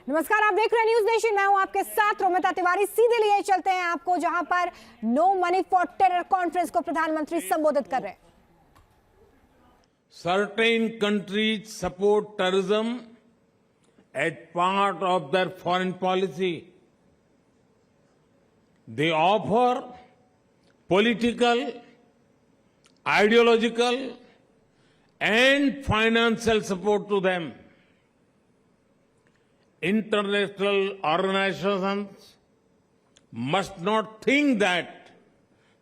नमस्कार, आप देख रहे हैं न्यूज नेशन। मैं हूं आपके साथ रोमिता तिवारी। सीधे लिए चलते हैं आपको जहां पर no money for terror conference को प्रधानमंत्री संबोधित कर रहे हैं। Certain countries support terrorism as part of their foreign policy. They offer political, ideological, and financial support to them. International organizations must not think that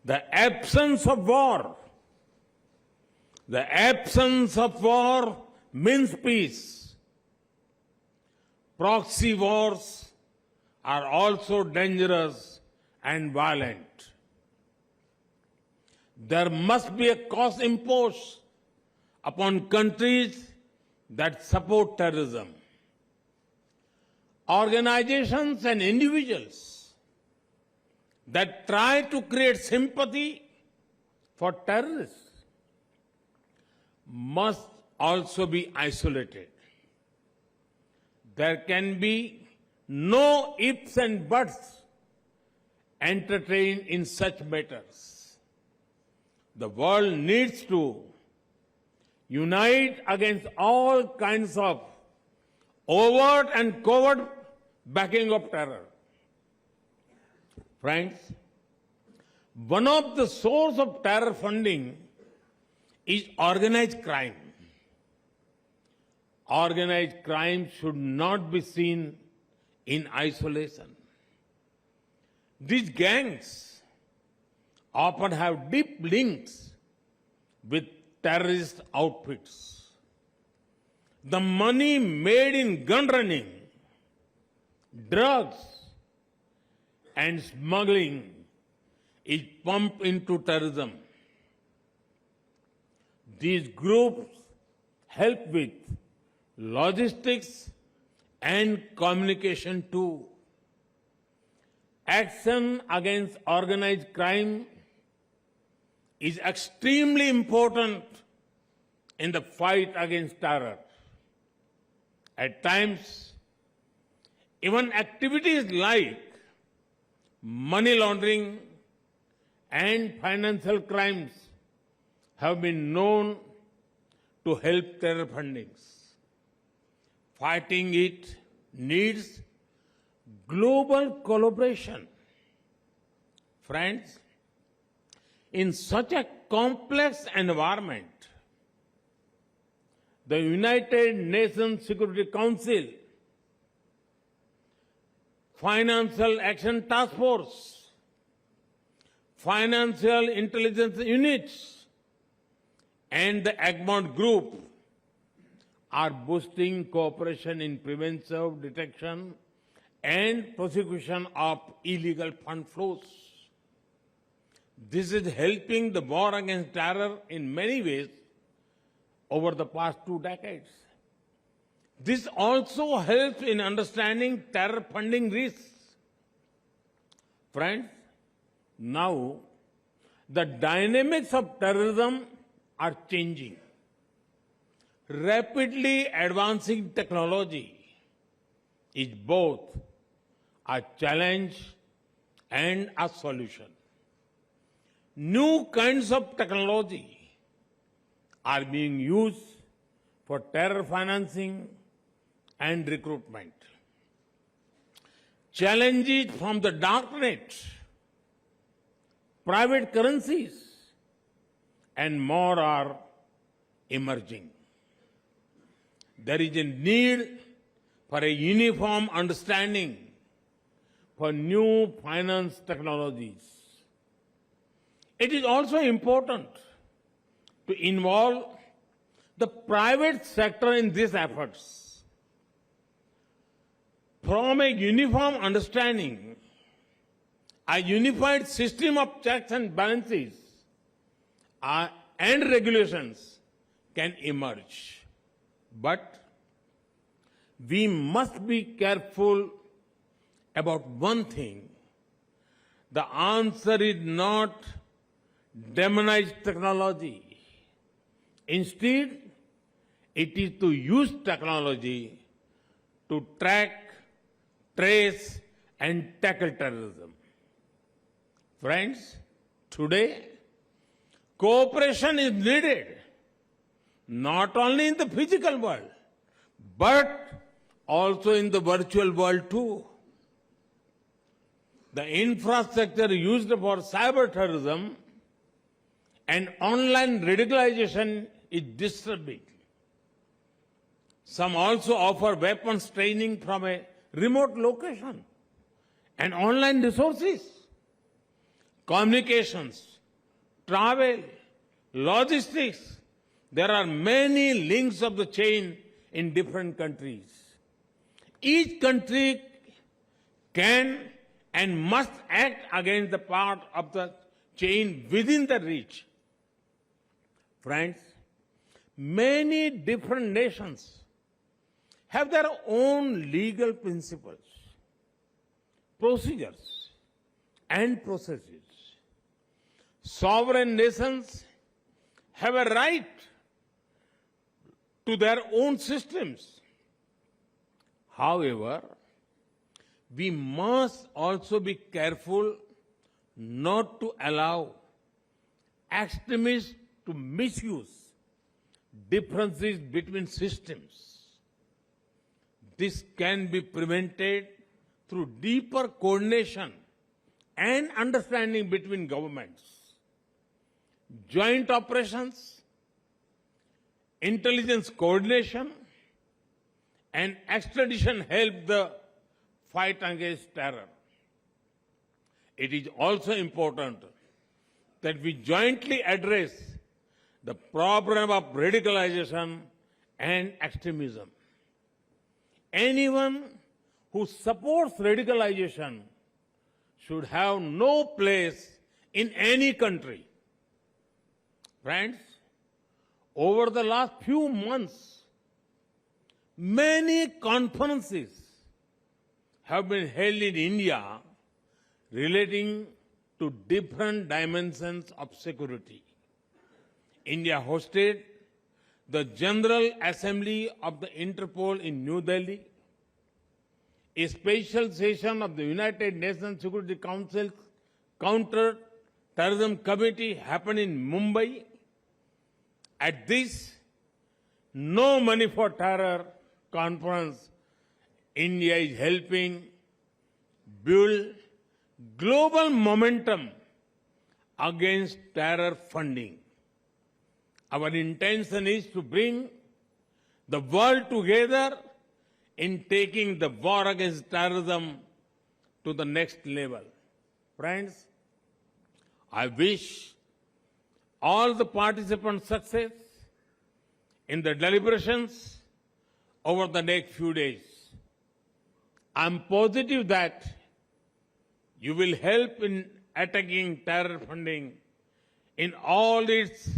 the absence of war means peace. Proxy wars are also dangerous and violent. There must be a cost imposed upon countries that support terrorism. Organizations and individuals that try to create sympathy for terrorists must also be isolated. There can be no ifs and buts entertained in such matters. The world needs to unite against all kinds of overt and covert backing of terror. Friends, one of the sources of terror funding is organized crime. Organized crime should not be seen in isolation. These gangs often have deep links with terrorist outfits. The money made in gun running, drugs, and smuggling is pumped into terrorism. These groups help with logistics and communication too. Action against organized crime is extremely important in the fight against terror. At times, even activities like money laundering and financial crimes have been known to help terror fundings. Fighting it needs global collaboration. Friends, in such a complex environment, the United Nations Security Council, Financial Action Task Force, Financial Intelligence Units, and the Egmont Group are boosting cooperation in preventive detection and prosecution of illegal fund flows. This is helping the war against terror in many ways over the past 2 decades. This also helps in understanding terror funding risks. Friends, now the dynamics of terrorism are changing. Rapidly advancing technology is both a challenge and a solution. New kinds of technology are being used for terror financing and recruitment. Challenges from the darknet, private currencies, and more are emerging. There is a need for a uniform understanding for new finance technologies. It is also important to involve the private sector in these efforts. From a uniform understanding, a unified system of checks and balances and regulations can emerge. But we must be careful about one thing. The answer is not demonize technology. Instead, it is to use technology to track, trace and tackle terrorism. Friends, today, cooperation is needed, not only in the physical world, but also in the virtual world too. The infrastructure used for cyber terrorism and online radicalization is disturbing. Some also offer weapons training from a remote location and online resources, communications, travel, logistics. There are many links of the chain in different countries. Each country can and must act against the part of the chain within the reach. Friends, many different nations have their own legal principles, procedures, and processes. Sovereign nations have a right to their own systems. However, we must also be careful not to allow extremists to misuse differences between systems. This can be prevented through deeper coordination and understanding between governments. Joint operations, intelligence coordination, and extradition help the fight against terror. It is also important that we jointly address the problem of radicalization and extremism. Anyone who supports radicalization should have no place in any country. Friends, over the last few months, many conferences have been held in India relating to different dimensions of security. India hosted the General Assembly of the Interpol in New Delhi, a special session of the United Nations Security Council Counter-Terrorism Committee happened in Mumbai. At this No Money for Terror conference, India is helping build global momentum against terror funding. Our intention is to bring the world together in taking the war against terrorism to the next level. Friends, I wish all the participants success in the deliberations over the next few days. I'm positive that you will help in attacking terror funding in all its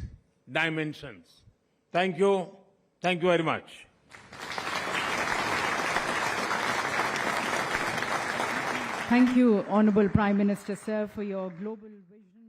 dimensions. Thank you. Thank you very much. Thank you, Honorable Prime Minister, sir, for your global vision.